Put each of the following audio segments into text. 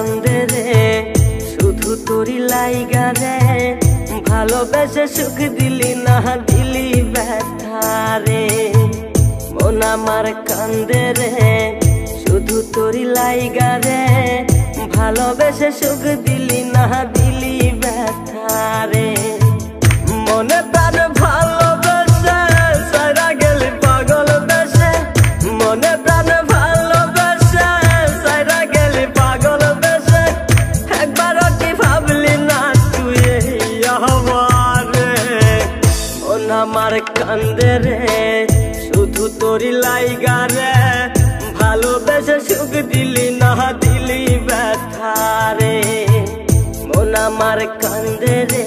কান্দে রে শুধু তোরি লাইগা রে ভালোবেসে সুখ দিলি না দিলি ব্যথা রে মন আমার কান্দে রে শুধু তোরি লাইগা রে ভালোবেসে সুখ দিলি না দিলি ব্যথা রে মনে প্রাণ ভালোবেসে সারা গেলি পাগল বেসে মনে প্রাণ ভালোবেসে সারা গেলি পাগল বেসে একবারও কি ভাবলি না তুই আমারে মন আমার কান্দে রে শুধু তোরি লাইগা রে ভালোবেসে সুখ দিলি না দিলি ব্যথা রে মন আমার কান্দে রে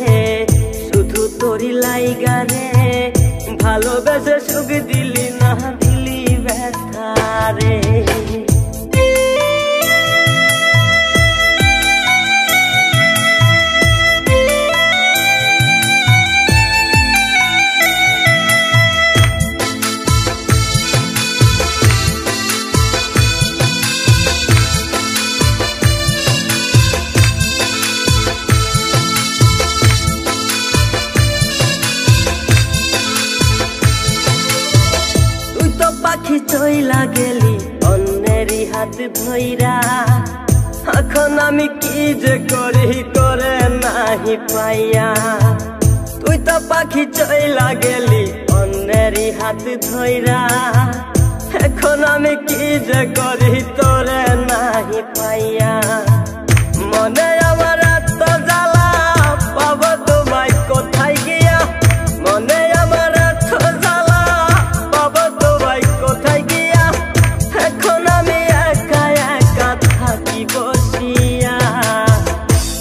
শুধু তোরি লাইগা রে ভালোবেসে সুখ দিলি না দিলি ব্যথা রে পাখি চইলা গেলি অন্যেরই হাত ধইরা এখন আমি কি যে করি করে নাহি পাইয়া তুই তো পাখি চইলা গেলি অন্যেরই হাত ধইরা এখন আমি কি যে করি তোরে নাহি পাইয়া মনে আমার এত জ্বালা পাবো তোমায় কোথায় গিয়া মনে আমার এত জ্বালা পাবো তোমায় কোথায় গিয়া এখন আমি একা একা থাকি বসিয়া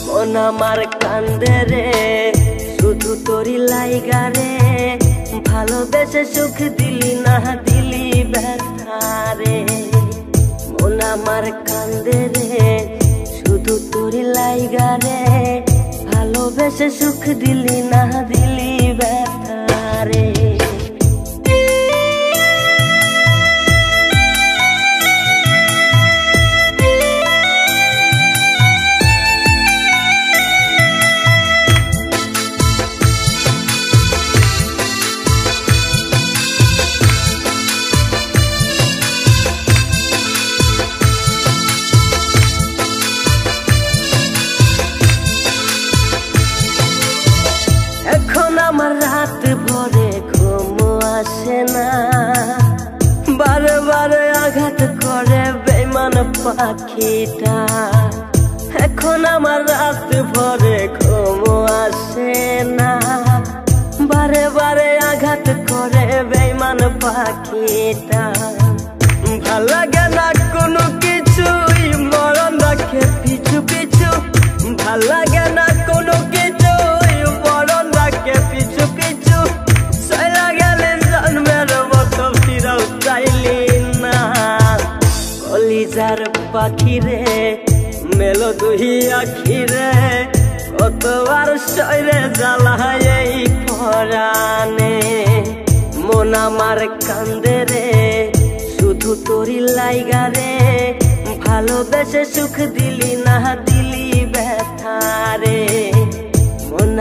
মন আমার কান্দে রে শুধু তোরি লাইগা রে ভালোবেসে সুখ দিলি না দিলি ব্যথা রে মন আমার কান্দে রে শুধু তোরি লাইগা রে ভালোবেসে সুখ দিলি না দিলি ব্যথা রে আমার রাত ভরে ঘুম আসে না বারে বারে আঘাত করে বেঈমান পাখিটা এখন আমার রাত ভরে ঘুম আসে না বারে বারে আঘাত করে বেঈমান পাখিটা ভাল লাগে না কোনো কিছুই মরণ রাখে পিছু পিছু ভাল লাগে না কোনো কিছুই মরণ রাখে পিছু পিছু চলা গেলে জন্মের মতো ফিরাও চাইলি না কলিজার পাখি রে মেলো দুই আখি রে কতবার শরীরে জ্বালায় এই পরাণে মন আমার কান্দে রে শুধু তোরি লাইগা রে ভালোবেসে সুখ দিলি না দিলি ব্যথা রে মন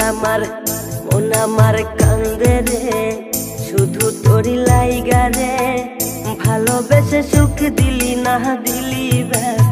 আমার কান্দে রে শুধু তোরি লাইগা রে ভালোবেসে সুখ দিলি না দিলি ব্যথা